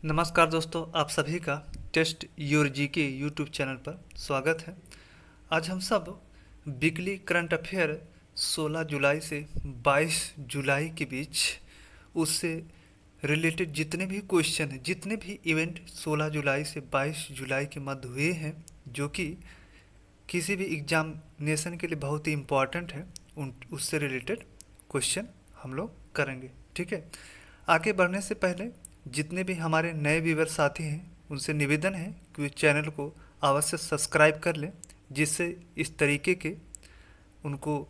नमस्कार दोस्तों, आप सभी का टेस्ट योर जी के यूट्यूब चैनल पर स्वागत है। आज हम सब वीकली करंट अफेयर 16 जुलाई से 22 जुलाई के बीच उससे रिलेटेड जितने भी क्वेश्चन हैं, जितने भी इवेंट 16 जुलाई से 22 जुलाई के मध्य हुए हैं, जो कि किसी भी एग्जामिनेशन के लिए बहुत ही इम्पोर्टेंट है, उन उससे रिलेटेड क्वेश्चन हम लोग करेंगे। ठीक है, आगे बढ़ने से पहले जितने भी हमारे नए व्यूवर साथी हैं उनसे निवेदन है कि वे चैनल को अवश्य सब्सक्राइब कर लें, जिससे इस तरीके के उनको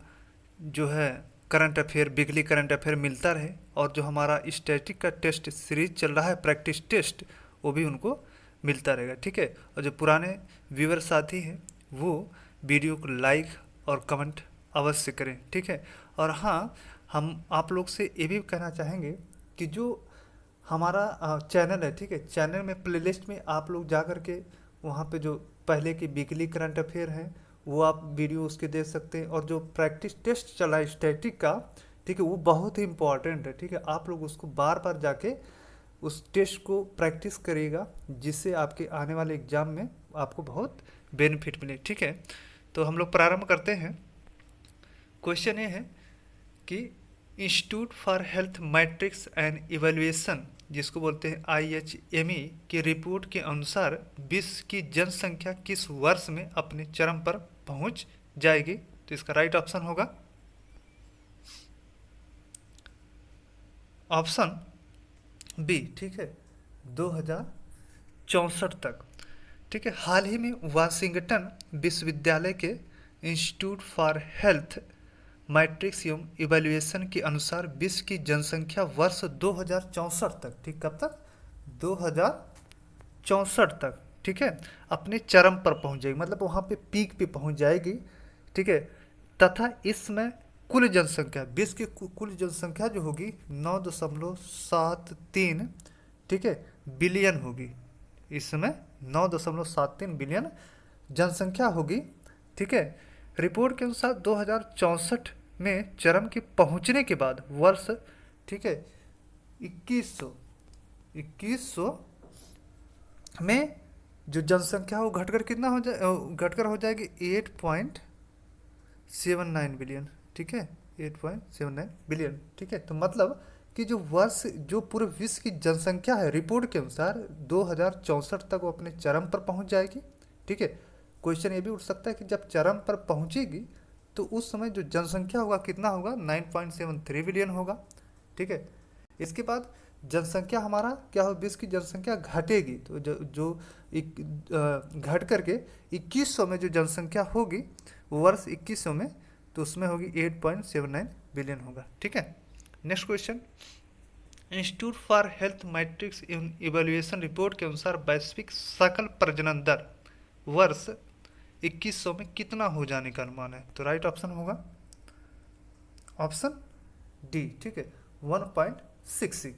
जो है current affair, weekly current affair मिलता रहे, और जो हमारा स्टैटिक का टेस्ट सीरीज चल रहा है, प्रैक्टिस टेस्ट, वो भी उनको मिलता रहेगा। ठीक है, और जो पुराने व्यूवर साथी हैं वो वीडियो को लाइक और कमेंट अवश्य करें। ठीक है, और हाँ, हम आप लोग से ये भी कहना चाहेंगे कि जो हमारा चैनल है, ठीक है, चैनल में प्लेलिस्ट में आप लोग जा कर के वहाँ पे जो पहले की वीकली करंट अफेयर हैं वो आप वीडियो उसके देख सकते हैं, और जो प्रैक्टिस टेस्ट चला है स्टैटिक का, ठीक है, वो बहुत ही इंपॉर्टेंट है। ठीक है, आप लोग उसको बार बार जाके उस टेस्ट को प्रैक्टिस करिएगा, जिससे आपके आने वाले एग्जाम में आपको बहुत बेनिफिट मिले। ठीक है, तो हम लोग प्रारंभ करते हैं। क्वेश्चन ये है कि institute for health matrix and evaluation, जिसको बोलते हैं IHME, की रिपोर्ट के अनुसार विश्व की जनसंख्या किस वर्ष में अपने चरम पर पहुंच जाएगी? तो इसका राइट ऑप्शन होगा ऑप्शन बी। ठीक है, 2064 तक। ठीक है, हाल ही में वाशिंगटन विश्वविद्यालय के इंस्टीट्यूट फॉर हेल्थ मैट्रिक्स एवं इवैल्यूएशन के अनुसार विश्व की जनसंख्या वर्ष 2064 तक, ठीक, कब तक? 2064 तक, ठीक है, अपने चरम पर पहुंच जाएगी, मतलब वहां पे पीक पे पहुंच जाएगी। ठीक है, तथा इसमें कुल जनसंख्या, विश्व की कुल जनसंख्या जो होगी 9.73, ठीक है, बिलियन होगी। इसमें 9.73 बिलियन जनसंख्या होगी। ठीक है, रिपोर्ट के अनुसार 2064 में चरम के पहुंचने के बाद वर्ष, ठीक है, 2100 में जो जनसंख्या वो घटकर कितना हो जाए, घटकर हो जाएगी 8.79 बिलियन। ठीक है, 8.79 बिलियन। ठीक है, तो मतलब कि जो वर्ष, जो पूरे विश्व की जनसंख्या है, रिपोर्ट के अनुसार 2064 तक वो अपने चरम पर पहुंच जाएगी। ठीक है, क्वेश्चन ये भी उठ सकता है कि जब चरम पर पहुंचेगी तो उस समय जो जनसंख्या होगा कितना होगा? 9.73 बिलियन होगा। ठीक है, इसके बाद जनसंख्या हमारा क्या हो, विश्व की जनसंख्या घटेगी, तो घट करके 2100 में जो जनसंख्या होगी वर्ष 2100 में, तो उसमें होगी 8.79 बिलियन होगा। ठीक है, next question. Institute for health matrix in evaluation report के अनुसार वैश्विक सकल प्रजनन दर वर्ष 2100 में कितना हो जाने का अनुमान है? तो राइट ऑप्शन होगा ऑप्शन डी। ठीक है, 1.66।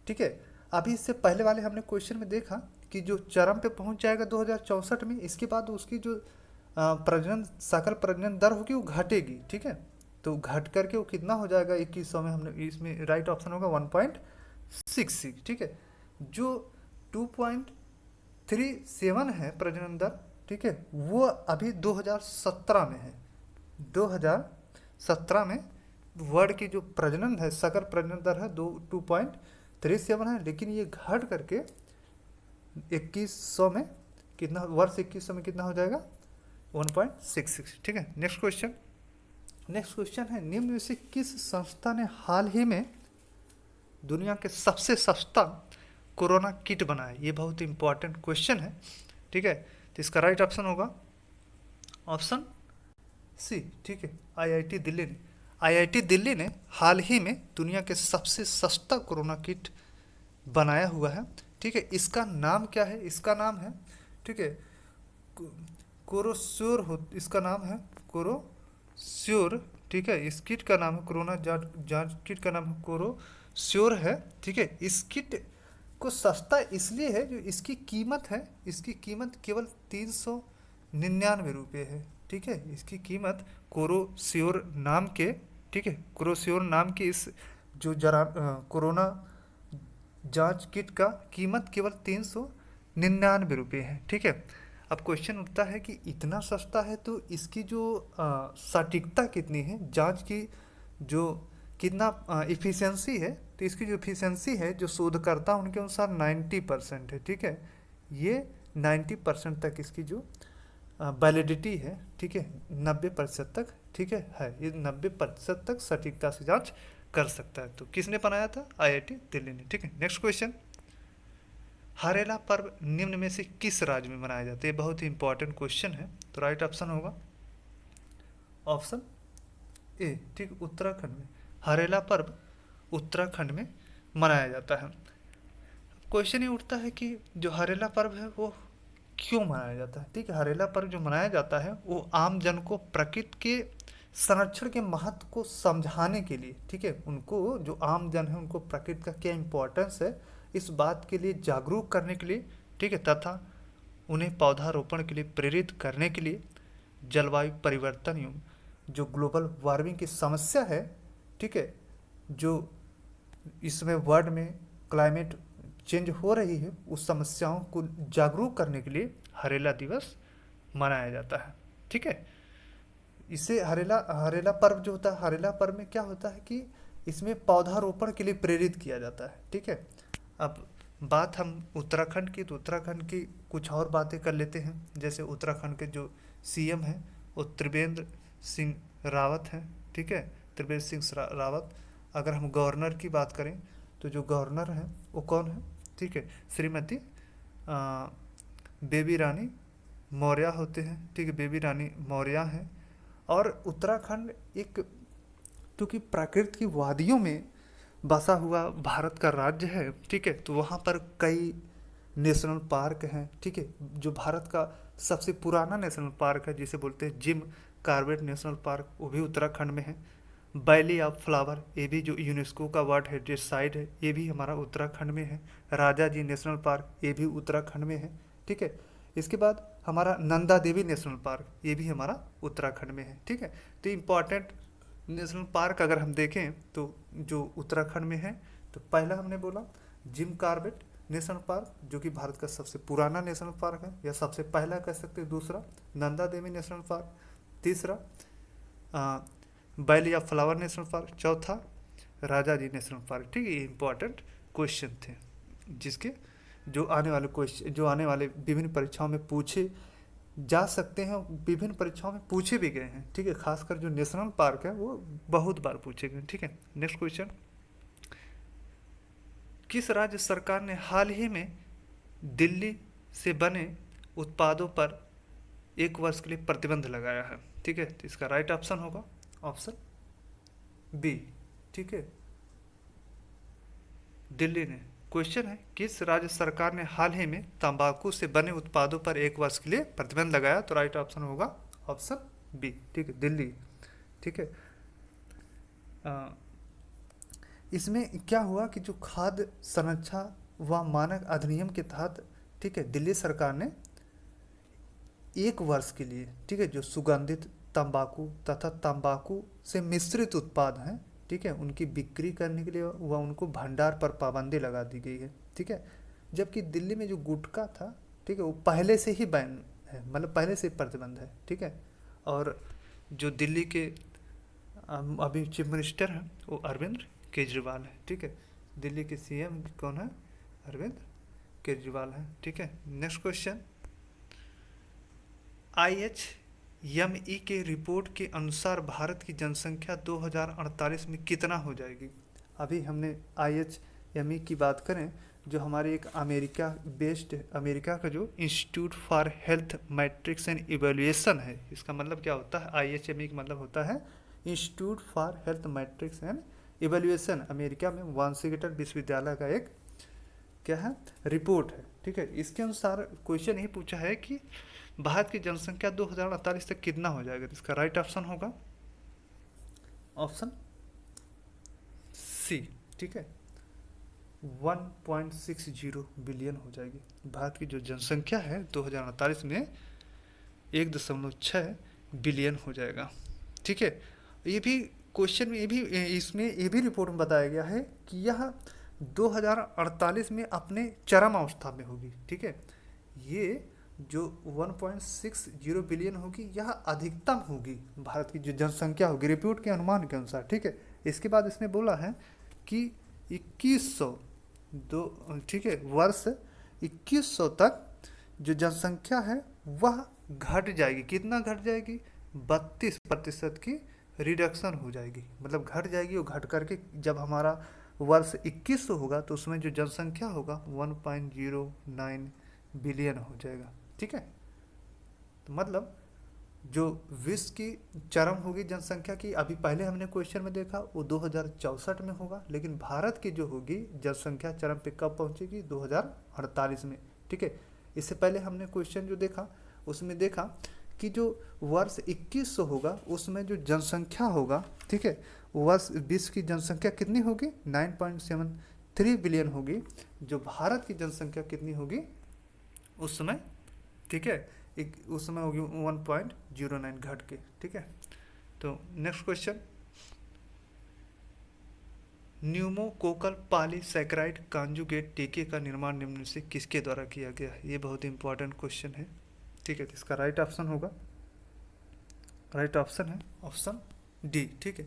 ठीक है, अभी इससे पहले वाले हमने क्वेश्चन में देखा कि जो चरम पे पहुंच जाएगा 2064 में, इसके बाद उसकी जो प्रजनन, सकल प्रजनन दर होगी वो घटेगी। ठीक है, तो घट करके वो कितना हो जाएगा 2100 में? हमने इसमें राइट ऑप्शन होगा 1.66। ठीक है, जो 2.37 है प्रजनन दर, ठीक है, वो अभी 2017 में है। 2017 में वर्ल्ड की जो प्रजनन है, सकल प्रजनन दर है 2.37 है, लेकिन ये घट करके 2100 में कितना, वर्ष 2100 में कितना हो जाएगा? 1.66। ठीक है, नेक्स्ट क्वेश्चन। नेक्स्ट क्वेश्चन है, निम्न में से किस संस्था ने हाल ही में दुनिया के सबसे सस्ता कोरोना किट बनाया? ये बहुत इंपॉर्टेंट क्वेश्चन है। ठीक है, तो इसका राइट ऑप्शन होगा ऑप्शन सी। ठीक है, IIT दिल्ली ने, IIT दिल्ली ने हाल ही में दुनिया के सबसे सस्ता कोरोना किट बनाया हुआ है। ठीक है, इसका नाम क्या है? इसका नाम है, ठीक है, कोरोश्योर हो, इसका नाम है कोरोश्योर। ठीक है, इस किट का नाम है, कोरोना जांच किट का नाम है कोरोश्योर है। ठीक है, इस किट को सस्ता इसलिए है जो इसकी कीमत है, इसकी कीमत केवल 399 रुपये है। ठीक है, इसकी कीमत कोरोश्योर नाम के, ठीक है, कोरोश्योर नाम के इस जो जरा कोरोना जांच किट का कीमत केवल 399 रुपये है। ठीक है। अब क्वेश्चन उठता है कि इतना सस्ता है तो इसकी जो सटीकता कितनी है, जांच की जो कितना इफ़िशियंसी है, तो इसकी जो इफ़िशियंसी है जो शोधकर्ता उनके अनुसार 90% है। ठीक है, ये 90% तक इसकी जो वैलिडिटी है, ठीक है, 90% तक, ठीक है ये 90% तक सटीकता से जांच कर सकता है। तो किसने बनाया था? आईआईटी दिल्ली ने। ठीक है, नेक्स्ट क्वेश्चन, हरेला पर्व निम्न में से किस राज्य में मनाया जाता है? ये बहुत ही इंपॉर्टेंट क्वेश्चन है। तो राइट ऑप्शन होगा ऑप्शन ए, ठीक, उत्तराखंड में। हरेला पर्व उत्तराखंड में मनाया जाता है। क्वेश्चन ये उठता है कि जो हरेला पर्व है वो क्यों मनाया जाता है? ठीक है, हरेला पर्व जो मनाया जाता है वो आम जन को प्रकृति के संरक्षण के महत्व को समझाने के लिए, ठीक है, उनको जो आम जन है उनको प्रकृति का क्या इम्पोर्टेंस है इस बात के लिए जागरूक करने के लिए, ठीक है, तथा उन्हें पौधारोपण के लिए प्रेरित करने के लिए जलवायु परिवर्तन एवं जो ग्लोबल वार्मिंग की समस्या है, ठीक है, जो इसमें वर्ल्ड में क्लाइमेट चेंज हो रही है उस समस्याओं को जागरूक करने के लिए हरेला दिवस मनाया जाता है। ठीक है, इसे हरेला हरेला पर्व जो होता है, हरेला पर्व में क्या होता है कि इसमें पौधारोपण के लिए प्रेरित किया जाता है। ठीक है, अब बात हम उत्तराखंड की, तो उत्तराखंड की कुछ और बातें कर लेते हैं। जैसे उत्तराखंड के जो सीएम हैं वो त्रिवेंद्र सिंह रावत हैं। ठीक है, त्रिवेंद्र सिंह रावत। अगर हम गवर्नर की बात करें तो जो गवर्नर हैं वो कौन है? ठीक है, श्रीमती बेबी रानी मौर्य होते हैं। ठीक है, बेबी रानी मौर्य हैं। और उत्तराखंड एक, क्योंकि प्रकृति की वादियों में बसा हुआ भारत का राज्य है, ठीक है, तो वहाँ पर कई नेशनल पार्क हैं। ठीक है, जो भारत का सबसे पुराना नेशनल पार्क है जिसे बोलते हैं जिम कॉर्बेट नेशनल पार्क, वो भी उत्तराखंड में है। वैली ऑफ फ्लावर, ये भी जो यूनेस्को का वर्ल्ड हेरिटेज साइट है, ये भी हमारा उत्तराखंड में है। राजा जी नेशनल पार्क, ये भी उत्तराखंड में है। ठीक है, इसके बाद हमारा नंदा देवी नेशनल पार्क, ये भी हमारा उत्तराखंड में है। ठीक है, तो इम्पॉर्टेंट नेशनल पार्क अगर हम देखें तो जो उत्तराखंड में है, तो पहला हमने बोला जिम कॉर्बेट नेशनल पार्क जो कि भारत का सबसे पुराना नेशनल पार्क है या सबसे पहला कह सकते हैं। दूसरा नंदा देवी नेशनल पार्क। तीसरा valley of flower national park. चौथा राजा जी नेशनल पार्क। ठीक है, ये इंपॉर्टेंट क्वेश्चन थे जिसके जो आने वाले विभिन्न परीक्षाओं में पूछे जा सकते हैं, विभिन्न परीक्षाओं में पूछे भी गए हैं। ठीक है, खासकर जो नेशनल पार्क है वो बहुत बार पूछे गए। ठीक है, नेक्स्ट क्वेश्चन, किस राज्य सरकार ने हाल ही में दिल्ली से बने उत्पादों पर 1 वर्ष के लिए प्रतिबंध लगाया है? ठीक है, तो इसका राइट ऑप्शन होगा ऑप्शन बी। ठीक है, दिल्ली ने। क्वेश्चन है किस राज्य सरकार ने हाल ही में तंबाकू से बने उत्पादों पर 1 वर्ष के लिए प्रतिबंध लगाया? तो राइट ऑप्शन होगा ऑप्शन बी। ठीक है, दिल्ली। ठीक है, इसमें क्या हुआ कि जो खाद्य संरक्षा व मानक अधिनियम के तहत, ठीक है, दिल्ली सरकार ने 1 वर्ष के लिए, ठीक है, जो सुगंधित तंबाकू तथा तंबाकू से मिश्रित उत्पाद हैं, ठीक है, उनकी बिक्री करने के लिए व उनको भंडार पर पाबंदी लगा दी गई है। ठीक है, जबकि दिल्ली में जो गुटखा था, ठीक है, वो पहले से ही बैन है, मतलब पहले से प्रतिबंध है। ठीक है, और जो दिल्ली के अभी चीफ मिनिस्टर हैं वो अरविंद केजरीवाल है। ठीक है, दिल्ली के सीएम कौन है? अरविंद केजरीवाल है। ठीक है, नेक्स्ट क्वेश्चन, IHME के रिपोर्ट के अनुसार भारत की जनसंख्या 2048 में कितना हो जाएगी? अभी हमने IHME की बात करें जो हमारी एक अमेरिका बेस्ड, अमेरिका का जो institute for health matrix and evaluation है, इसका मतलब क्या होता है? IHME का मतलब होता है institute for health matrix and evaluation, America में वाशिंगटन विश्वविद्यालय का एक क्या है, रिपोर्ट है। ठीक है, इसके अनुसार क्वेश्चन यही पूछा है कि भारत की जनसंख्या 2048 तक कितना हो जाएगा? तो इसका राइट ऑप्शन होगा ऑप्शन सी। ठीक है, 1.60 बिलियन हो जाएगी भारत की जो जनसंख्या है 2048 में, 1.6 बिलियन हो जाएगा। ठीक है, ये भी क्वेश्चन में, ये भी इसमें ये भी रिपोर्ट में बताया गया है कि यह 2048 में अपने चरम अवस्था में होगी। ठीक है, ये जो 1.60 बिलियन होगी यह अधिकतम होगी भारत की जो जनसंख्या होगी रिपोर्ट के अनुमान के अनुसार। ठीक है, इसके बाद इसने बोला है कि 2100 दो ठीक है वर्ष 2100 तक जो जनसंख्या है वह घट जाएगी। कितना घट जाएगी? 32% की रिडक्शन हो जाएगी, मतलब घट जाएगी। और घट करके जब हमारा वर्ष 2100 होगा तो उसमें जो जनसंख्या होगा 1.09 बिलियन हो जाएगा। ठीक है, तो मतलब जो विश्व की चरम होगी जनसंख्या की, अभी पहले हमने क्वेश्चन में देखा वो 2064 में होगा, लेकिन भारत की जो होगी जनसंख्या चरम पे कब पहुंचेगी? 2048 में। ठीक है, इससे पहले हमने क्वेश्चन जो देखा उसमें देखा कि जो वर्ष 2100 होगा उसमें जो जनसंख्या होगा, ठीक है, वर्ष विश्व की जनसंख्या कितनी होगी? 9.73 बिलियन होगी। जो भारत की जनसंख्या कितनी होगी उस समय? ठीक है, एक उस समय होगी 1.09 घट के। ठीक है, तो next question, pneumococcal polysaccharide conjugate टीके का निर्माण निम्न में से किसके द्वारा किया गया है? ये बहुत इंपॉर्टेंट क्वेश्चन है। ठीक है, तो इसका राइट ऑप्शन होगा, राइट ऑप्शन है ऑप्शन डी। ठीक है,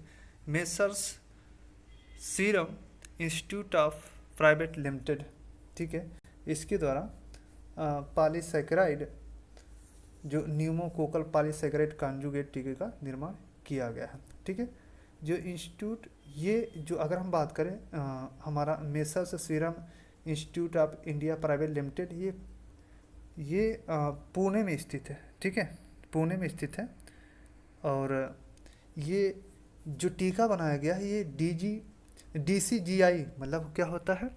messrs serum institute of private limited, ठीक है, इसके द्वारा पॉलीसैकेराइड जो न्यूमोकोकल पॉलीसैकेराइड कॉन्जुगेट टीके का निर्माण किया गया है। ठीक है, जो इंस्टीट्यूट ये जो अगर हम बात करें हमारा messrs serum institute of India private limited, ये पुणे में स्थित है। ठीक है, पुणे में स्थित है। और ये जो टीका बनाया गया है ये DCGI मतलब क्या होता है?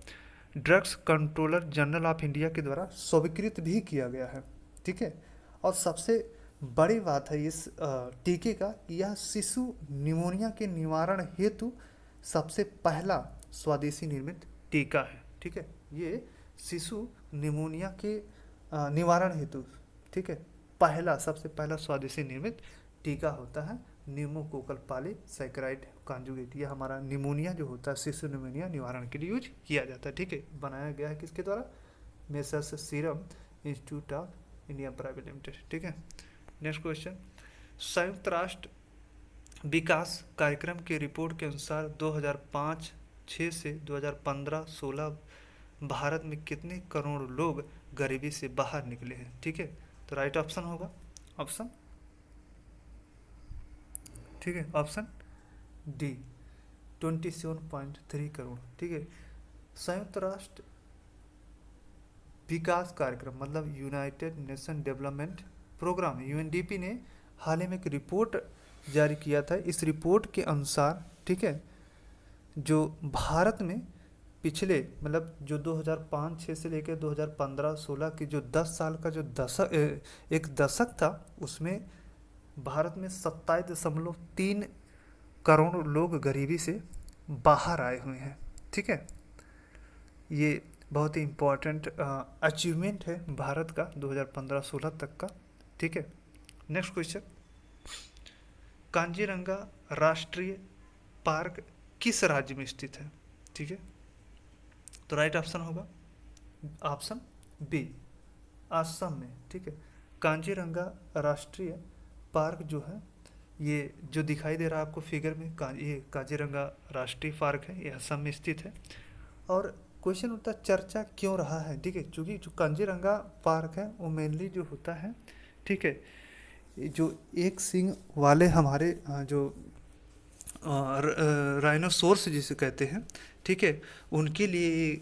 Drugs controller general of India के द्वारा स्वीकृत भी किया गया है। ठीक है, और सबसे बड़ी बात है इस टीके का, यह शिशु निमोनिया के निवारण हेतु सबसे पहला स्वदेशी निर्मित टीका है। ठीक है, ये शिशु निमोनिया के निवारण हेतु, ठीक है, सबसे पहला स्वदेशी निर्मित टीका होता है न्यूमोकोकल पॉलीसैकेराइड कॉन्जुगेट। ये हमारा निमोनिया जो होता है शिशु निमोनिया निवारण के लिए यूज किया जाता है। ठीक है, बनाया गया है किसके द्वारा? Messrs serum institute of India private limited. ठीक है, नेक्स्ट क्वेश्चन, संयुक्त राष्ट्र विकास कार्यक्रम की रिपोर्ट के अनुसार 2005-06 से 2015-16 भारत में कितने करोड़ लोग गरीबी से बाहर निकले हैं? ठीक है, तो राइट ऑप्शन होगा ऑप्शन, ठीक है, ऑप्शन डी 27.3 करोड़। ठीक है, संयुक्त राष्ट्र विकास कार्यक्रम मतलब United Nation Development Program UNDP ने हाल ही में एक रिपोर्ट जारी किया था। इस रिपोर्ट के अनुसार, ठीक है, जो भारत में पिछले मतलब जो 2005-06 से लेकर 2015-16 की जो 10 साल का जो एक दशक था उसमें भारत में 27.3 करोड़ लोग गरीबी से बाहर आए हुए हैं। ठीक है, ये बहुत ही इम्पोर्टेंट अचीवमेंट है भारत का 2015-16 तक का। ठीक है, नेक्स्ट क्वेश्चन, कांजीरंगा राष्ट्रीय पार्क किस राज्य में स्थित है? ठीक है, तो राइट ऑप्शन होगा ऑप्शन बी असम में। ठीक है, कांजीरंगा राष्ट्रीय पार्क जो है ये जो दिखाई दे रहा है आपको फिगर में ये कांजीरंगा राष्ट्रीय पार्क है, ये असम में स्थित है। और क्वेश्चन होता है चर्चा क्यों रहा है? ठीक है, क्योंकि जो कांजीरंगा पार्क है वो मेनली जो होता है, ठीक है, जो एक सींग वाले हमारे जो राइनोसोर्स जिसे कहते हैं, ठीक है, उनके लिए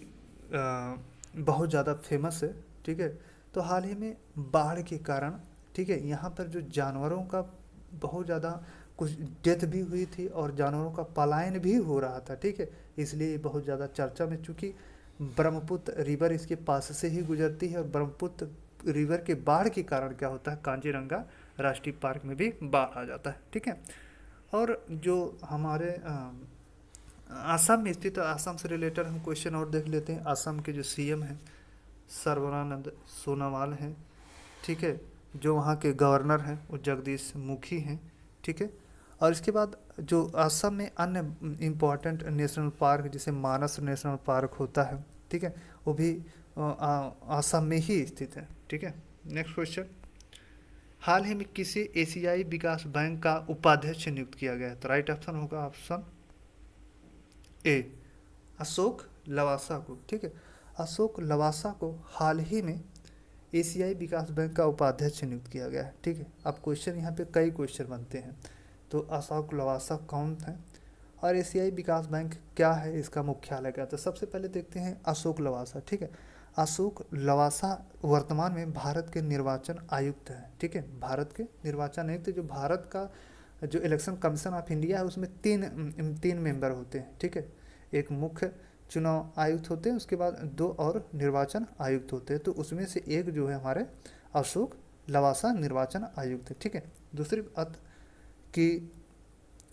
बहुत ज़्यादा फेमस है। ठीक है, तो हाल ही में बाढ़ के कारण, ठीक है, यहाँ पर जो जानवरों का बहुत ज़्यादा कुछ डेथ भी हुई थी और जानवरों का पलायन भी हो रहा था। ठीक है, इसलिए बहुत ज़्यादा चर्चा में, चूँकि ब्रह्मपुत्र रिवर इसके पास से ही गुजरती है और ब्रह्मपुत्र रिवर के बाढ़ के कारण क्या होता है कांजीरंगा राष्ट्रीय पार्क में भी बाढ़ आ जाता है। ठीक है, और जो हमारे आसाम में स्थित, आसाम से रिलेटेड हम क्वेश्चन और देख लेते हैं। आसाम के जो CM हैं सर्बानंद सोनोवाल हैं। ठीक है, जो वहाँ के गवर्नर हैं वो जगदीश मुखी हैं। ठीक है, और इसके बाद जो असम में अन्य इम्पोर्टेंट नेशनल पार्क जैसे मानस नेशनल पार्क होता है, ठीक है, वो भी असम में ही स्थित है, ठीक है। नेक्स्ट क्वेश्चन, हाल ही में किसे एशियाई विकास बैंक का उपाध्यक्ष नियुक्त किया गया है? तो राइट ऑप्शन होगा ऑप्शन ए, अशोक लवासा को, ठीक है। अशोक लवासा को हाल ही में एशियाई विकास बैंक का उपाध्यक्ष नियुक्त किया गया है, ठीक है। अब क्वेश्चन यहाँ पे कई क्वेश्चन बनते हैं, तो अशोक लवासा कौन है और एशियाई विकास बैंक क्या है, इसका मुख्यालय क्या? तो सबसे पहले देखते हैं अशोक लवासा, ठीक है। अशोक लवासा वर्तमान में भारत के निर्वाचन आयुक्त हैं, ठीक है। भारत के निर्वाचन आयुक्त, जो भारत का जो इलेक्शन कमीशन ऑफ इंडिया है उसमें तीन मेंबर होते हैं, ठीक है। एक मुख्य चुनाव आयुक्त होते हैं, उसके बाद 2 और निर्वाचन आयुक्त होते हैं, तो उसमें से एक जो है हमारे अशोक लवासा निर्वाचन आयुक्त है, ठीक है। दूसरी बात कि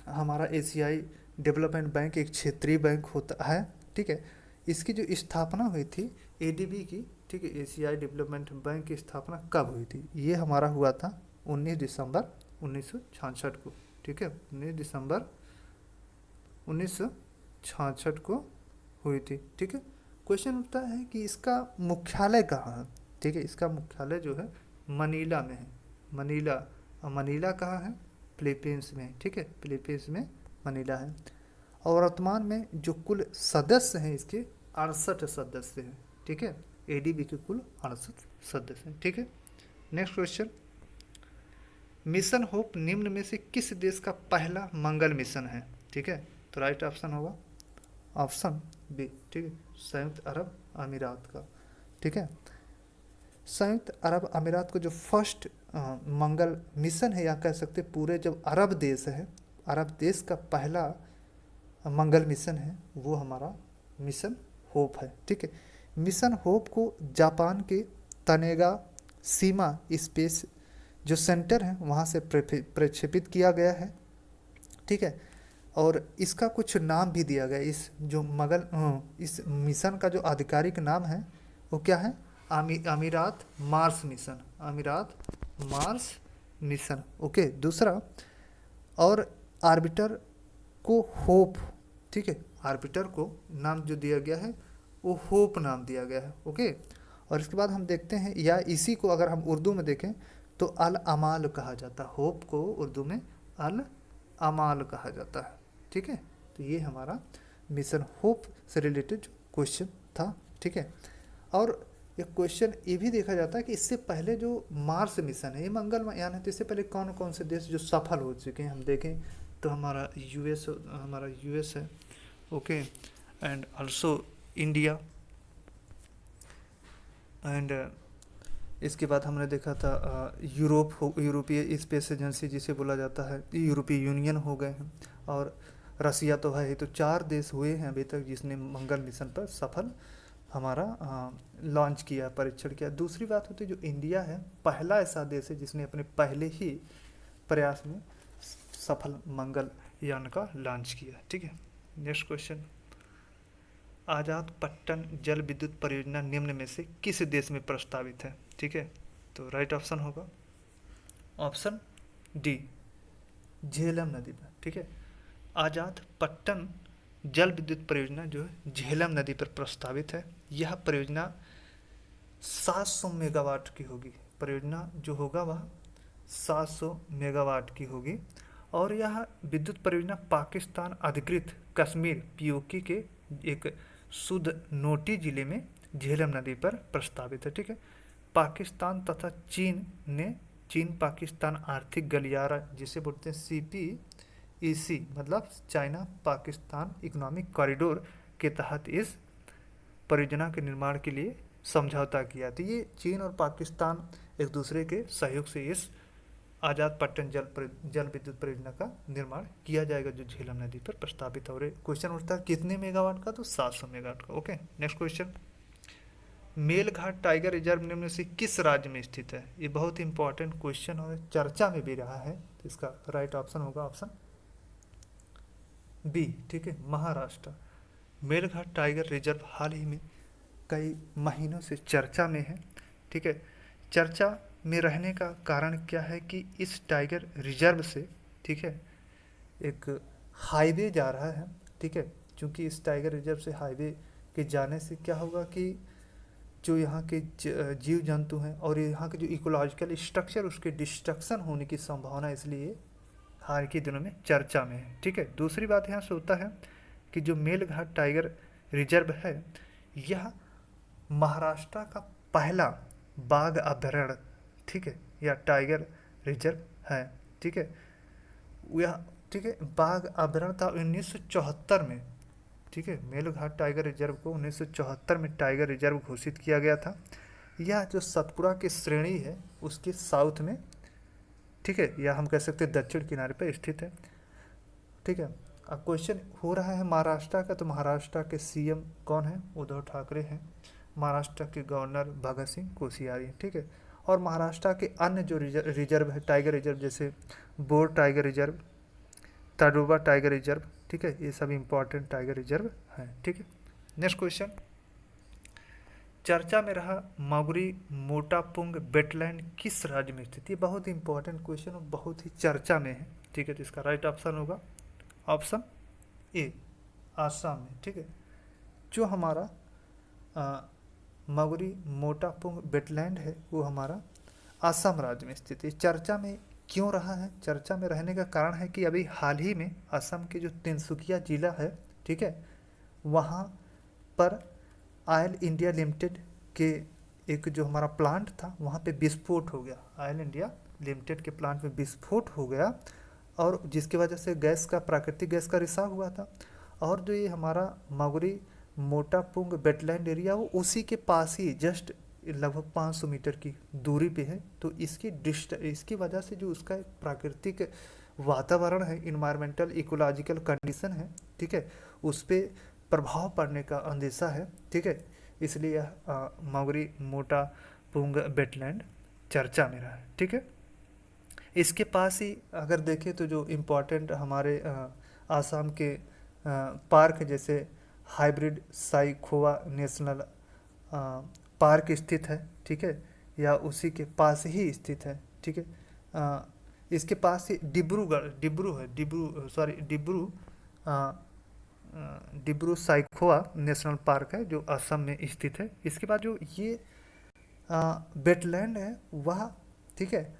हमारा एशियाई डेवलपमेंट बैंक एक क्षेत्रीय बैंक होता है, ठीक है। इसकी जो स्थापना हुई थी एडीबी की, ठीक है, एशियाई डेवलपमेंट बैंक की स्थापना कब हुई थी? ये हमारा हुआ था 19 दिसंबर 1966 को, ठीक है। 19 दिसंबर 1966 को हुई थी, ठीक है। क्वेश्चन उठता है कि इसका मुख्यालय कहाँ है, ठीक है। इसका मुख्यालय जो है मनीला में है, मनीला। और मनीला कहाँ है? फिलीपींस में, ठीक है, फिलीपींस में मनीला है। और वर्तमान में जो कुल सदस्य हैं इसके 68 सदस्य हैं, ठीक है। एडीबी के कुल 68 सदस्य हैं, ठीक है। नेक्स्ट क्वेश्चन, मिशन होप निम्न में से किस देश का पहला मंगल मिशन है? ठीक है, तो राइट ऑप्शन होगा ऑप्शन बी, ठीक है, संयुक्त अरब अमीरात का, ठीक है। संयुक्त अरब अमीरात को जो फर्स्ट मंगल मिशन है, या कह सकते पूरे जब अरब देश है, अरब देश का पहला मंगल मिशन है वो हमारा मिशन होप है, ठीक है। मिशन होप को जापान के तनेगा सीमा स्पेस जो सेंटर है वहाँ से प्रक्षेपित किया गया है, ठीक है। और इसका कुछ नाम भी दिया गया, इस जो इस मिशन का जो आधिकारिक नाम है वो क्या है? अमीरात मार्स मिशन, अमीरात मार्स मिशन, ओके। दूसरा, और आर्बिटर को होप, ठीक है, आर्बिटर को नाम जो दिया गया है वो होप नाम दिया गया है, ओके। और इसके बाद हम देखते हैं, या इसी को अगर हम उर्दू में देखें तो अल अमाल कहा जाता है, होप को उर्दू में अल अमाल कहा जाता है, ठीक है। तो ये हमारा मिशन होप से रिलेटेड क्वेश्चन था, ठीक है। और एक क्वेश्चन ये भी देखा जाता है कि इससे पहले जो मार्स मिशन है, ये मंगलयान है, तो इससे पहले कौन कौन से देश जो सफल हो चुके हैं हम देखें तो हमारा यूएस है, okay, and also India, and इसके बाद हमने देखा था यूरोपीय स्पेस एजेंसी जिसे बोला जाता है, यूरोपीय यूनियन हो गए हैं, और रसिया तो है ही। तो 4 देश हुए हैं अभी तक जिसने मंगल मिशन पर सफल हमारा लॉन्च किया, परीक्षण किया। दूसरी बात होती है जो इंडिया है, पहला ऐसा देश है जिसने अपने पहले ही प्रयास में सफल मंगल यान का लॉन्च किया, ठीक है। नेक्स्ट क्वेश्चन, आजाद पट्टन जल विद्युत परियोजना निम्न में से किस देश में प्रस्तावित है? ठीक है, तो राइट ऑप्शन होगा ऑप्शन डी, झेलम नदी पर, ठीक है। आजाद पट्टन जल विद्युत परियोजना जो है झेलम नदी पर प्रस्तावित है। यह परियोजना 700 मेगावाट की होगी, परियोजना जो होगा वह 700 मेगावाट की होगी, और यह विद्युत परियोजना पाकिस्तान अधिकृत कश्मीर पीओके के एक सुद नोटी जिले में झेलम नदी पर प्रस्तावित है, ठीक है। पाकिस्तान तथा चीन पाकिस्तान आर्थिक गलियारा जिसे बोलते हैं CPEC, मतलब चाइना पाकिस्तान इकोनॉमिक कॉरिडोर के तहत इस परियोजना के निर्माण के लिए समझौता किया। तो ये चीन और पाकिस्तान एक दूसरे के सहयोग से इस आजाद पट्टन जल विद्युत परियोजना का निर्माण किया जाएगा जो झेलम नदी पर प्रस्तावित है। और क्वेश्चन उठता है कितने मेगावाट का? तो 700 मेगावाट का, okay. Next question, Melghat tiger reserve निम्न में से किस राज्य में स्थित है? ये बहुत इंपॉर्टेंट क्वेश्चन और चर्चा में भी रहा है, तो इसका राइट ऑप्शन होगा ऑप्शन बी, ठीक है, महाराष्ट्र। मेलघाट टाइगर रिजर्व हाल ही में कई महीनों से चर्चा में है, ठीक है। चर्चा में रहने का कारण क्या है कि इस टाइगर रिजर्व से, ठीक है, एक हाईवे जा रहा है, ठीक है। क्योंकि इस टाइगर रिजर्व से हाईवे के जाने से क्या होगा कि जो यहाँ के जीव जंतु हैं और यहाँ के जो इकोलॉजिकल स्ट्रक्चर उसके डिस्ट्रक्शन होने की संभावना, इसलिए हाल के दिनों में चर्चा में है, ठीक है। दूसरी बात यहाँ से होता है कि जो मेलघाट टाइगर रिजर्व है यह महाराष्ट्र का पहला बाघ अभयारण्य, ठीक है, या टाइगर रिजर्व है, ठीक है। यह, ठीक है, बाघ अभयारण्य था 1974 में, ठीक है। मेलघाट टाइगर रिजर्व को 1974 में टाइगर रिजर्व घोषित किया गया था। यह जो सतपुड़ा की श्रेणी है उसके साउथ में, ठीक है, या हम कह सकते हैं दक्षिण किनारे पर स्थित है, ठीक है। अब क्वेश्चन हो रहा है महाराष्ट्र का, तो महाराष्ट्र के सीएम कौन है? उद्धव ठाकरे हैं। महाराष्ट्र के गवर्नर भगत सिंह कोश्यारी, ठीक है। और महाराष्ट्र के अन्य जो रिजर्व है टाइगर रिजर्व, जैसे bore tiger reserve, Tadoba tiger reserve, ठीक है, ये सब इंपॉर्टेंट टाइगर रिजर्व हैं, ठीक है। नेक्स्ट क्वेश्चन, चर्चा में रहा मगुरी मोटापुंग वेटलैंड किस राज्य में स्थित? ये बहुत इंपॉर्टेंट क्वेश्चन और बहुत ही चर्चा में है, ठीक है। तो इसका राइट ऑप्शन होगा ऑप्शन ए, आसाम में, ठीक है। जो हमारा मगुरी मोटापुंग वेटलैंड है वो हमारा आसाम राज्य में स्थित है। चर्चा में क्यों रहा है? चर्चा में रहने का कारण है कि अभी हाल ही में असम के जो तिनसुकिया जिला है, ठीक है, वहाँ पर ऑयल इंडिया लिमिटेड के एक जो हमारा प्लांट था वहाँ पे विस्फोट हो गया। ऑयल इंडिया लिमिटेड के प्लांट में विस्फोट हो गया और जिसकी वजह से गैस का, प्राकृतिक गैस का रिसाव हुआ था। और जो ये हमारा मगुरी मोटापुंग वेटलैंड एरिया वो उसी के पास ही जस्ट लगभग 500 मीटर की दूरी पे है। तो इसकी वजह से जो उसका प्राकृतिक वातावरण है, इन्वायरमेंटल इकोलॉजिकल कंडीशन है, ठीक है, उस पर प्रभाव पड़ने का अंदेशा है, ठीक है। इसलिए मगुरी मोटापुंग वेटलैंड चर्चा में रहा है, ठीक है। इसके पास ही अगर देखें तो जो इम्पोर्टेंट हमारे आसाम के पार्क जैसे हाइब्रिड साइखोवा नेशनल पार्क स्थित है, ठीक है, या उसी के पास ही स्थित है, ठीक है। इसके पास ही डिब्रू साइखोवा नेशनल पार्क है जो असम में स्थित है। इसके बाद जो ये वेटलैंड है वह, ठीक है,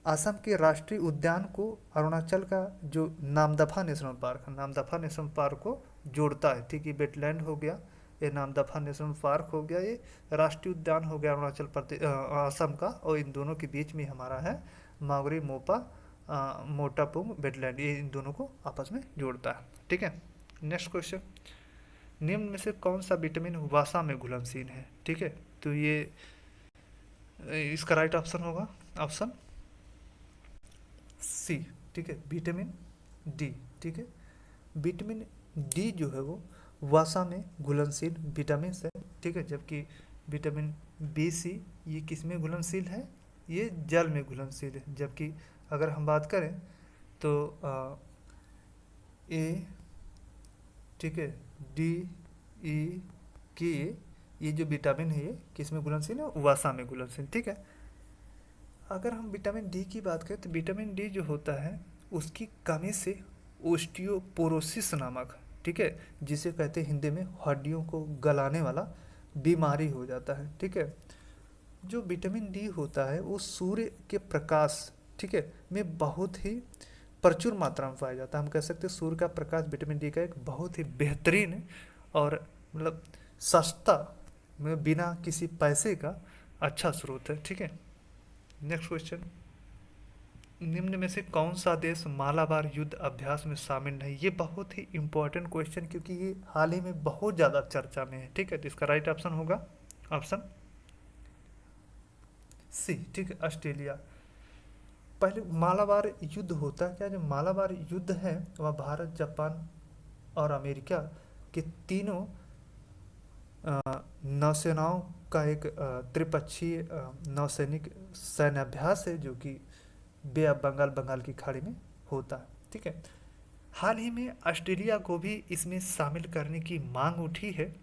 असम के राष्ट्रीय उद्यान को अरुणाचल का जो नामदफा नेशनल पार्क है, नामदफा नेशनल पार्क को जोड़ता है, ठीक है। वेटलैंड हो गया, ये नामदफा नेशनल पार्क हो गया, ये राष्ट्रीय उद्यान हो गया अरुणाचल प्रदेश असम का, और इन दोनों के बीच में हमारा है मगुरी मोटापुंग वेटलैंड, ये इन दोनों को आपस में जोड़ता है, ठीक है। नेक्स्ट क्वेश्चन, निम्न में से कौन सा विटामिन वसा में घुलनशील है? ठीक है, तो ये इसका राइट ऑप्शन होगा ऑप्शन सी, ठीक है, विटामिन डी, ठीक है। विटामिन डी जो है वो वसा में घुलनशील विटामिन है, ठीक है, जबकि विटामिन बी सी ये किस में घुलनशील है? ये जल में घुलनशील है। जबकि अगर हम बात करें तो ए, ठीक है, डी, ई, के, ये जो विटामिन है ये किस में घुलनशील है? वसा में घुलनशील, ठीक है। अगर हम विटामिन डी की बात करें तो विटामिन डी जो होता है उसकी कमी से ओस्टियोपोरोसिस नामक, ठीक है, जिसे कहते हैं हिंदी में हड्डियों को गलाने वाला बीमारी हो जाता है, ठीक है। जो विटामिन डी होता है वो सूर्य के प्रकाश, ठीक है, में बहुत ही प्रचुर मात्रा में पाया जाता है। हम कह सकते हैं सूर्य का प्रकाश विटामिन डी का एक बहुत ही बेहतरीन और मतलब सस्ता में बिना किसी पैसे का अच्छा स्रोत है, ठीक है। नेक्स्ट क्वेश्चन, निम्न में से कौन सा देश मालाबार युद्ध अभ्यास में शामिल नहीं? ये बहुत ही इंपॉर्टेंट क्वेश्चन क्योंकि ये हाल ही में बहुत ज़्यादा चर्चा में है, ठीक है। तो इसका राइट ऑप्शन होगा ऑप्शन सी, ठीक है, ऑस्ट्रेलिया। पहले मालाबार युद्ध होता क्या? जो मालाबार युद्ध है वह भारत, जापान और अमेरिका के तीनों नौसेनाओं का एक त्रिपक्षीय नौसैनिक सैन्य अभ्यास है जो कि बे ऑफ बंगाल की खाड़ी में होता है, ठीक है। हाल ही में ऑस्ट्रेलिया को भी इसमें शामिल करने की मांग उठी है,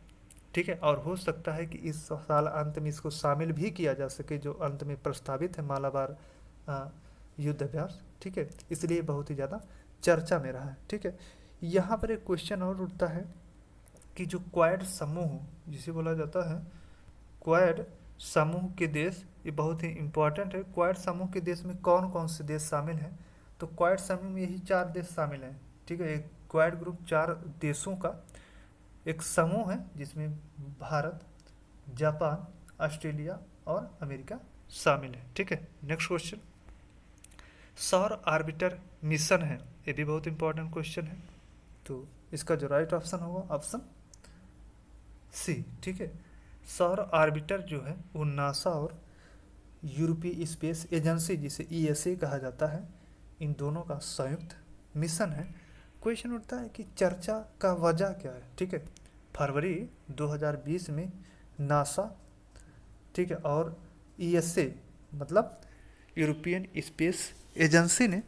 ठीक है, और हो सकता है कि इस साल अंत में इसको शामिल भी किया जा सके जो अंत में प्रस्तावित है मालाबार युद्ध अभ्यास, ठीक है। इसलिए बहुत ही ज़्यादा चर्चा में रहा है। ठीक है, यहाँ पर एक क्वेश्चन और उठता है कि जो क्वाड समूह जिसे बोला जाता है क्वाड समूह के देश, ये बहुत ही इम्पोर्टेंट है। क्वाड समूह के देश में कौन कौन से देश शामिल हैं? तो क्वाड समूह में यही 4 देश शामिल हैं। ठीक है, एक क्वाड ग्रुप 4 देशों का एक समूह है जिसमें भारत, जापान, ऑस्ट्रेलिया और अमेरिका शामिल है। ठीक है, नेक्स्ट क्वेश्चन, सौर आर्बिटर मिशन है, ये भी बहुत इंपॉर्टेंट क्वेश्चन है। तो इसका जो राइट ऑप्शन होगा ऑप्शन सी। ठीक है, सौर आर्बिटर जो है वो नासा और यूरोपीय स्पेस एजेंसी जिसे ईएसए कहा जाता है, इन दोनों का संयुक्त मिशन है। क्वेश्चन उठता है कि चर्चा का वजह क्या है? ठीक है, फरवरी 2020 में नासा, ठीक है, और ईएसए मतलब यूरोपियन स्पेस एजेंसी ने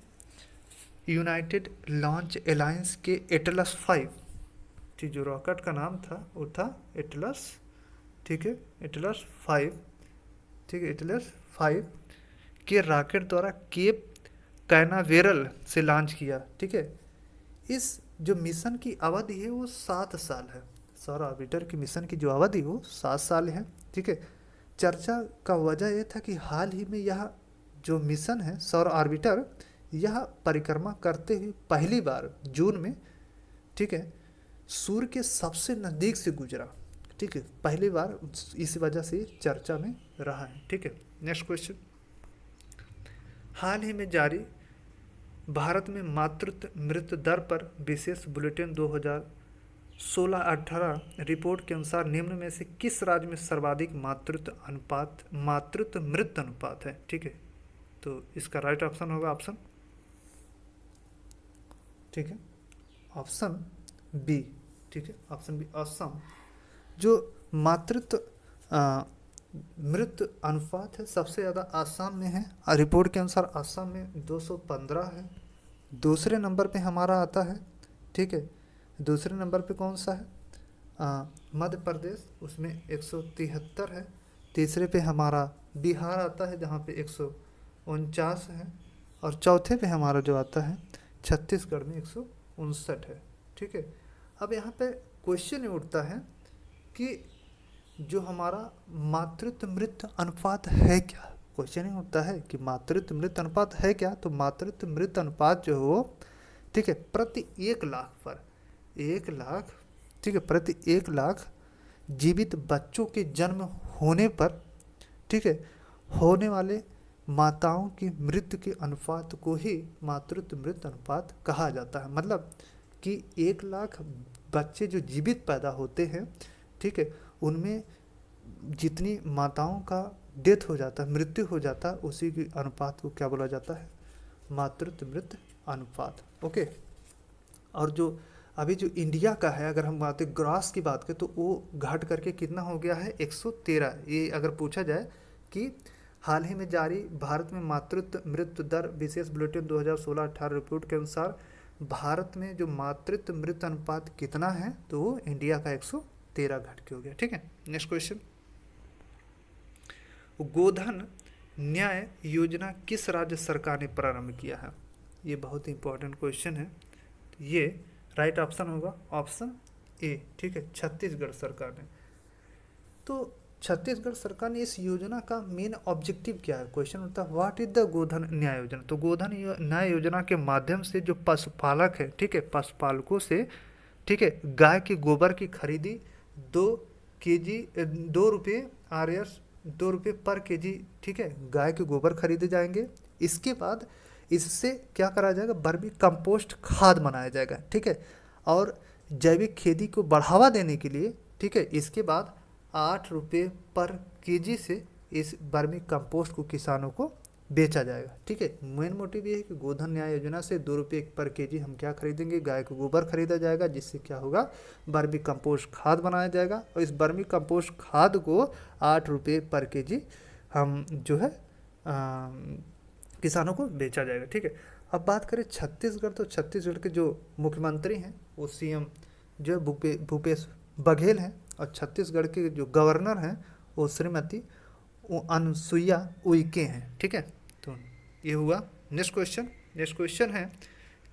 यूनाइटेड लॉन्च अलायंस के एटलस 5, ठीक, जो रॉकेट का नाम था वो था एटलस, ठीक है, एटलस 5, ठीक है, एटलस 5 के रॉकेट द्वारा केप कैनावेरल से लॉन्च किया। ठीक है, इस जो मिशन की अवधि है वो 7 साल है। सौर ऑर्बिटर की मिशन की जो अवधि वो 7 साल है। ठीक है, चर्चा का वजह यह था कि हाल ही में यह जो मिशन है सौर ऑर्बिटर, यह परिक्रमा करते हुए पहली बार जून में, ठीक है, सूर्य के सबसे नज़दीक से गुजरा। ठीक है, पहली बार, इस वजह से चर्चा में रहा है। ठीक है, नेक्स्ट क्वेश्चन, हाल ही में जारी भारत में मातृत्व मृत्यु दर पर विशेष बुलेटिन 2016-18 रिपोर्ट के अनुसार निम्न में से किस राज्य में सर्वाधिक मातृत्व मृत्यु अनुपात है? ठीक है, तो इसका राइट ऑप्शन होगा ऑप्शन, ठीक है, ऑप्शन बी। ठीक है, ऑप्शन बी असम। जो मातृत्व मृत्यु अनुपात है सबसे ज़्यादा आसाम में है, रिपोर्ट के अनुसार आसाम में 215 है। दूसरे नंबर पे हमारा आता है, ठीक है, दूसरे नंबर पे कौन सा है? मध्य प्रदेश, उसमें 173 है। तीसरे पे हमारा बिहार आता है जहाँ पे 149 है, और चौथे पे हमारा जो आता है छत्तीसगढ़ में 159 है। ठीक है, अब यहाँ पे क्वेश्चन ये उठता है कि जो हमारा मातृत्व मृत्यु अनुपात है क्या? क्वेश्चन ये उठता है कि मातृत्व मृत्यु अनुपात है क्या? तो मातृत्व मृत्यु अनुपात जो हो, ठीक है, प्रति 1 लाख पर 1 लाख, ठीक है, प्रति 1 लाख जीवित बच्चों के जन्म होने पर, ठीक है, होने वाले माताओं की मृत्यु के अनुपात को ही मातृत्व मृत्यु अनुपात कहा जाता है। मतलब कि 1 लाख बच्चे जो जीवित पैदा होते हैं, ठीक है, उनमें जितनी माताओं का डेथ हो जाता है, मृत्यु हो जाता है, उसी के अनुपात को क्या बोला जाता है? मातृत्व मृत्यु अनुपात। ओके, और जो अभी जो इंडिया का है, अगर हम बात ग्रॉस की बात करें तो वो घट करके कितना हो गया है? 113। ये अगर पूछा जाए कि हाल ही में जारी भारत में मातृत्व मृत्यु दर विशेष बुलेटिन 2016-18 रिपोर्ट के अनुसार भारत में जो मातृत्व मृत्यु अनुपात कितना है, तो वो इंडिया का 113 घट के हो गया। ठीक है, नेक्स्ट क्वेश्चन, गोधन न्याय योजना किस राज्य सरकार ने प्रारंभ किया है? ये बहुत ही इंपॉर्टेंट क्वेश्चन है। ये राइट ऑप्शन होगा ऑप्शन ए। ठीक है, छत्तीसगढ़ सरकार ने। तो छत्तीसगढ़ सरकार ने इस योजना का मेन ऑब्जेक्टिव क्या है? क्वेश्चन होता है व्हाट इज द गोधन न्याय योजना। तो गोधन न्याय योजना के माध्यम से जो पशुपालक है, ठीक है, पशुपालकों से, ठीक है, गाय के गोबर की खरीदी 2 kg 2 रुपये RS 2 रुपये पर केजी, ठीक है, गाय के गोबर खरीदे जाएंगे। इसके बाद इससे क्या करा जाएगा? वर्मी कंपोस्ट खाद बनाया जाएगा। ठीक है, और जैविक खेती को बढ़ावा देने के लिए, ठीक है, इसके बाद 8 रुपये पर केजी से इस वर्मी कंपोस्ट को किसानों को बेचा जाएगा। ठीक है, मेन मोटिव ये है कि गोधन न्याय योजना से 2 रुपये पर केजी हम क्या खरीदेंगे? गाय को गोबर खरीदा जाएगा, जिससे क्या होगा? वर्मी कंपोस्ट खाद बनाया जाएगा, और इस वर्मी कंपोस्ट खाद को 8 रुपये पर केजी हम जो है किसानों को बेचा जाएगा। ठीक है, अब बात करें छत्तीसगढ़, तो छत्तीसगढ़ के जो मुख्यमंत्री हैं वो CM जो भूपेश बघेल हैं, और छत्तीसगढ़ के जो गवर्नर हैं वो श्रीमती अनुसुईया उइके हैं। ठीक है, तो ये हुआ। नेक्स्ट क्वेश्चन है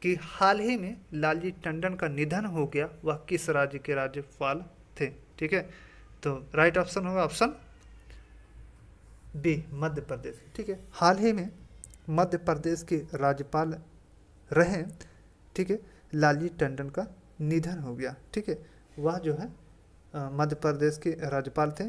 कि हाल ही में लालजी टंडन का निधन हो गया, वह किस राज्य के राज्यपाल थे? ठीक है, तो राइट ऑप्शन होगा ऑप्शन बी, मध्य प्रदेश। ठीक है, हाल ही में मध्य प्रदेश के राज्यपाल रहे, ठीक है, लालजी टंडन का निधन हो गया। ठीक है, वह जो है मध्य प्रदेश के राज्यपाल थे।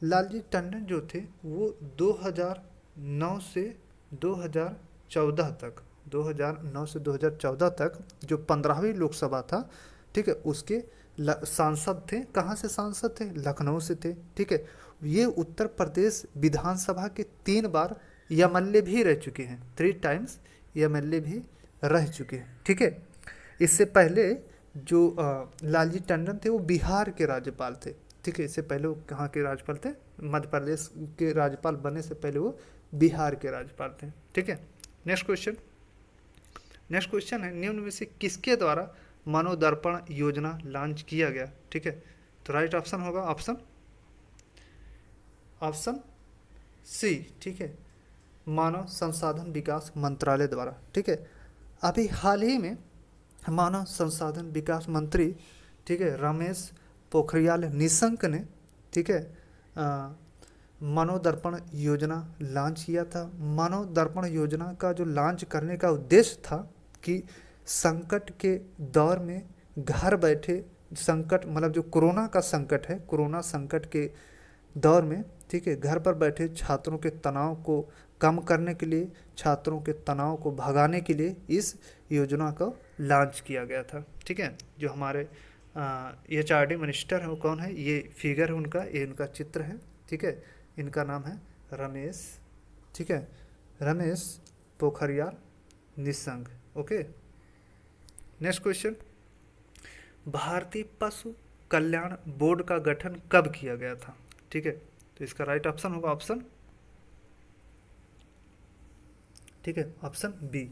लालजी टंडन जो थे वो 2009 से 2014 तक 2009 से 2014 तक जो 15वीं लोकसभा था, ठीक है, उसके सांसद थे। कहाँ से सांसद थे? लखनऊ से थे। ठीक है, ये उत्तर प्रदेश विधानसभा के 3 बार एमएलए भी रह चुके हैं, 3 टाइम्स एमएलए भी रह चुके हैं। ठीक है, इससे पहले जो लालजी टंडन थे वो बिहार के राज्यपाल थे। ठीक है, इससे पहले वो कहाँ के राज्यपाल थे? मध्य प्रदेश के राज्यपाल बनने से पहले वो बिहार के राज्यपाल थे। ठीक है, नेक्स्ट क्वेश्चन है, निम्न में से किसके द्वारा मनोदर्पण योजना लॉन्च किया गया? ठीक है, तो राइट ऑप्शन होगा ऑप्शन सी। ठीक है, मानव संसाधन विकास मंत्रालय द्वारा। ठीक है, अभी हाल ही में मानव संसाधन विकास मंत्री, ठीक है, रमेश पोखरियाल निशंक ने, ठीक है, मनोदर्पण योजना लॉन्च किया था। मनोदर्पण योजना का जो लॉन्च करने का उद्देश्य था कि संकट के दौर में घर बैठे, संकट मतलब जो कोरोना का संकट है, कोरोना संकट के दौर में, ठीक है, घर पर बैठे छात्रों के तनाव को कम करने के लिए, छात्रों के तनाव को भगाने के लिए इस योजना को लॉन्च किया गया था। ठीक है, जो हमारे HRD मिनिस्टर है वो कौन है? ये फिगर है उनका, ये उनका चित्र है। ठीक है, इनका नाम है रमेश, ठीक है, Ramesh Pokhriyal Nishank. Okay, next question, भारतीय पशु कल्याण बोर्ड का गठन कब किया गया था? ठीक है, तो इसका राइट ऑप्शन होगा ऑप्शन, ठीक है, ऑप्शन बी,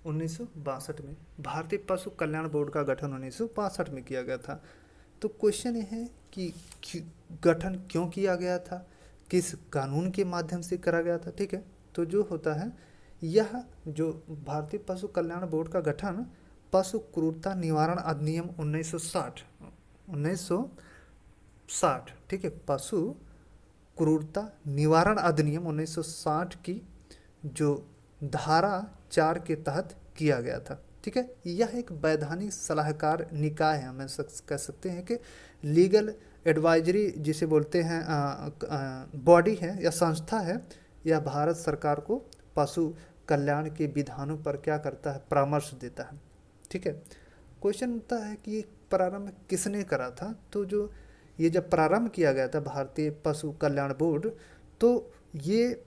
1962 में भारतीय पशु कल्याण बोर्ड का गठन 1962 में किया गया था। तो क्वेश्चन ये है कि गठन क्यों किया गया था, किस कानून के माध्यम से करा गया था? ठीक है, तो जो होता है यह जो भारतीय पशु कल्याण बोर्ड का गठन पशु क्रूरता निवारण अधिनियम 1960, ठीक है, पशु क्रूरता निवारण अधिनियम 1960 की जो धारा 4 के तहत किया गया था। ठीक है, यह एक वैधानिक सलाहकार निकाय है, हमें कह सकते हैं कि लीगल एडवाइजरी जिसे बोलते हैं बॉडी है या संस्था है। यह भारत सरकार को पशु कल्याण के विधानों पर क्या करता है? परामर्श देता है। ठीक है, क्वेश्चन होता है कि ये प्रारंभ किसने करा था? तो जो ये जब प्रारंभ किया गया था भारतीय पशु कल्याण बोर्ड, तो ये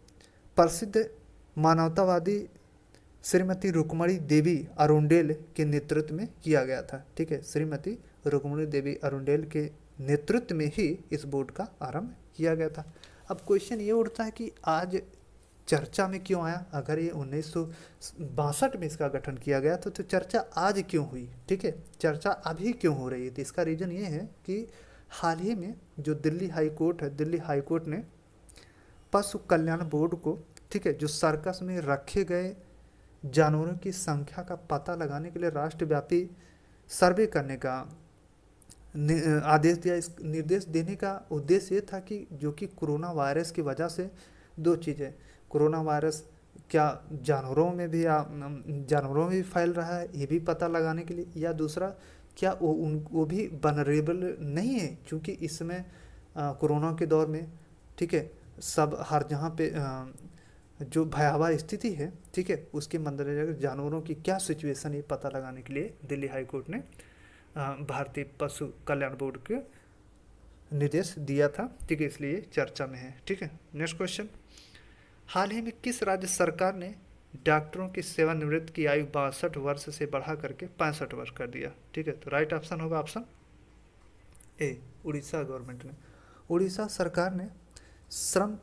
प्रसिद्ध मानवतावादी श्रीमती रुक्मणी देवी अरुंडेल के नेतृत्व में किया गया था। ठीक है, श्रीमती रुक्मणी देवी अरुंडेल के नेतृत्व में ही इस बोर्ड का आरंभ किया गया था। अब क्वेश्चन ये उठता है कि आज चर्चा में क्यों आया? अगर ये 1962 में इसका गठन किया गया तो चर्चा आज क्यों हुई? ठीक है, चर्चा अभी क्यों हो रही है? तो इसका रीज़न ये है कि हाल ही में जो दिल्ली हाई कोर्ट है, दिल्ली हाई कोर्ट ने पशु कल्याण बोर्ड को, ठीक है, जो सर्कस में रखे गए जानवरों की संख्या का पता लगाने के लिए राष्ट्रव्यापी सर्वे करने का आदेश दिया। इस निर्देश देने का उद्देश्य ये था कि जो कि कोरोना वायरस की वजह से दो चीज़ें, कोरोना वायरस क्या जानवरों में भी फैल रहा है ये भी पता लगाने के लिए, या दूसरा क्या वो भी वनरेबल नहीं है, क्योंकि इसमें कोरोना के दौर में, ठीक है, सब हर जहाँ पे जो भयावह स्थिति है, ठीक है, उसके मद्देनजर जानवरों की क्या सिचुएशन है पता लगाने के लिए दिल्ली हाई कोर्ट ने भारतीय पशु कल्याण बोर्ड के निर्देश दिया था। ठीक है, इसलिए चर्चा में है। ठीक है, नेक्स्ट क्वेश्चन, हाल ही में किस राज्य सरकार ने डॉक्टरों की सेवानिवृत्ति की आयु 62 वर्ष से बढ़ा करके 65 वर्ष कर दिया? ठीक है, तो राइट ऑप्शन होगा ऑप्शन ए, उड़ीसा गवर्नमेंट ने, उड़ीसा सरकार ने श्रम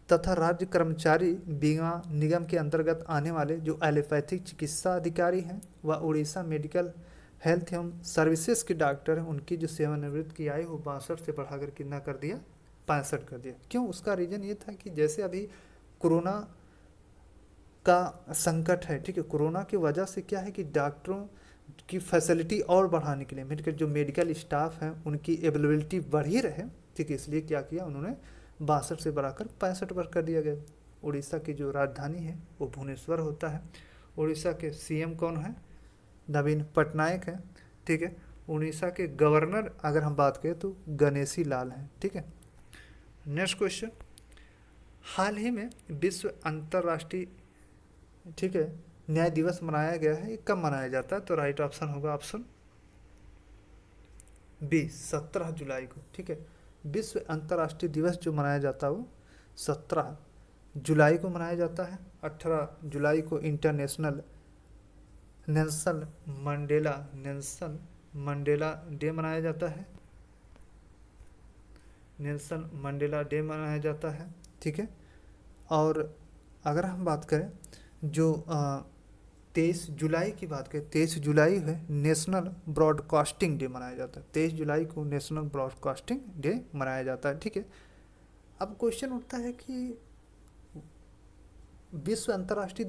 तथा राज्य कर्मचारी बीमा निगम के अंतर्गत आने वाले जो एलोपैथिक चिकित्सा अधिकारी हैं व उड़ीसा मेडिकल हेल्थ एवं सर्विसेज के डॉक्टर हैं, उनकी जो सेवानिवृत्ति की आयु वो 62 से बढ़ाकर कितना कर दिया? 65 कर दिया। क्यों? उसका रीज़न ये था कि जैसे अभी कोरोना का संकट है, ठीक है। कोरोना की वजह से क्या है कि डॉक्टरों की फैसिलिटी और बढ़ाने के लिए मेडिकल स्टाफ हैं उनकी अवेलेबिलिटी बढ़ी रहे, ठीक है, इसलिए क्या किया उन्होंने 62 से बढ़ाकर 65 पर कर दिया गया। उड़ीसा की जो राजधानी है वो भुवनेश्वर होता है। उड़ीसा के सीएम कौन है? नवीन पटनायक है, ठीक है। उड़ीसा के गवर्नर अगर हम बात करें तो गणेशी लाल हैं, ठीक है। नेक्स्ट क्वेश्चन, हाल ही में विश्व अंतर्राष्ट्रीय, ठीक है, न्याय दिवस मनाया गया है, ये कब मनाया जाता है? तो राइट ऑप्शन होगा ऑप्शन बी, 17 जुलाई को, ठीक है। विश्व अंतर्राष्ट्रीय दिवस जो मनाया जाता है वो 17 जुलाई को मनाया जाता है। 18 जुलाई को इंटरनेशनल नेल्सन मंडेला डे मनाया जाता है। नेल्सन मंडेला डे मनाया जाता है, ठीक है। और अगर हम बात करें जो 23 जुलाई की बात करें, 23 जुलाई है नेशनल ब्रॉडकास्टिंग डे मनाया जाता है। 23 जुलाई को नेशनल ब्रॉडकास्टिंग डे मनाया जाता है, ठीक है। अब क्वेश्चन उठता है कि विश्व अंतर्राष्ट्रीय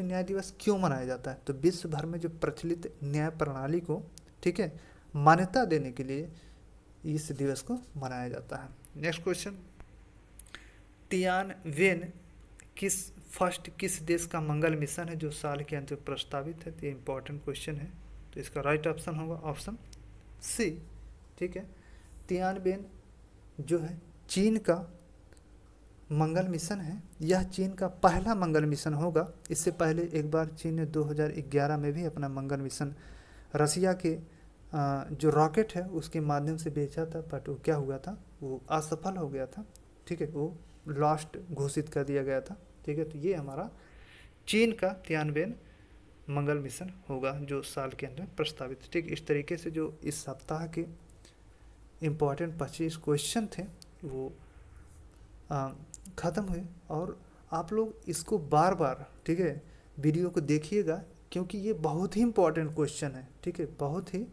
न्याय दिवस क्यों मनाया जाता है? तो विश्व भर में जो प्रचलित न्याय प्रणाली को, ठीक है, मान्यता देने के लिए इस दिवस को मनाया जाता है। नेक्स्ट क्वेश्चन, तियानवेन किस देश का मंगल मिशन है जो साल के अंत में प्रस्तावित है? तो ये इंपॉर्टेंट क्वेश्चन है, तो इसका राइट ऑप्शन होगा ऑप्शन सी, ठीक है। तियानवेन जो है चीन का मंगल मिशन है, यह चीन का पहला मंगल मिशन होगा। इससे पहले एक बार चीन ने 2011 में भी अपना मंगल मिशन रसिया के जो रॉकेट है उसके माध्यम से भेजा था, बट वो क्या हुआ था, वो असफल हो गया था, ठीक है, वो लॉस्ट घोषित कर दिया गया था, ठीक है। तो ये हमारा चीन का तियानवेन मंगल मिशन होगा जो साल के अंदर प्रस्तावित, ठीक। इस तरीके से जो इस सप्ताह के इम्पोर्टेंट 25 क्वेश्चन थे वो ख़त्म हुए। और आप लोग इसको बार बार, ठीक है, वीडियो को देखिएगा क्योंकि ये बहुत ही इम्पोर्टेंट क्वेश्चन है, ठीक है। बहुत ही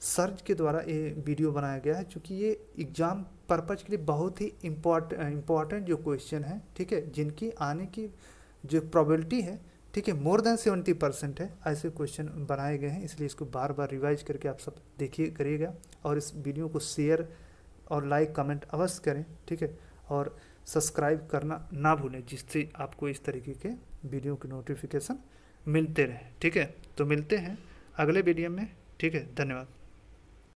सर्च के द्वारा ये वीडियो बनाया गया है क्योंकि ये एग्ज़ाम पर्पज़ के लिए बहुत ही इम्पोर्टेंट जो क्वेश्चन है, ठीक है, जिनकी आने की जो प्रोबेबिलिटी है, ठीक है, मोर देन 70% है, ऐसे क्वेश्चन बनाए गए हैं। इसलिए इसको बार बार रिवाइज करके आप सब देखिए करिएगा और इस वीडियो को शेयर और लाइक कमेंट अवश्य करें, ठीक है। और सब्सक्राइब करना ना भूलें जिससे आपको इस तरीके के वीडियो की नोटिफिकेशन मिलते रहे, ठीक है। तो मिलते हैं अगले वीडियो में, ठीक है। धन्यवाद।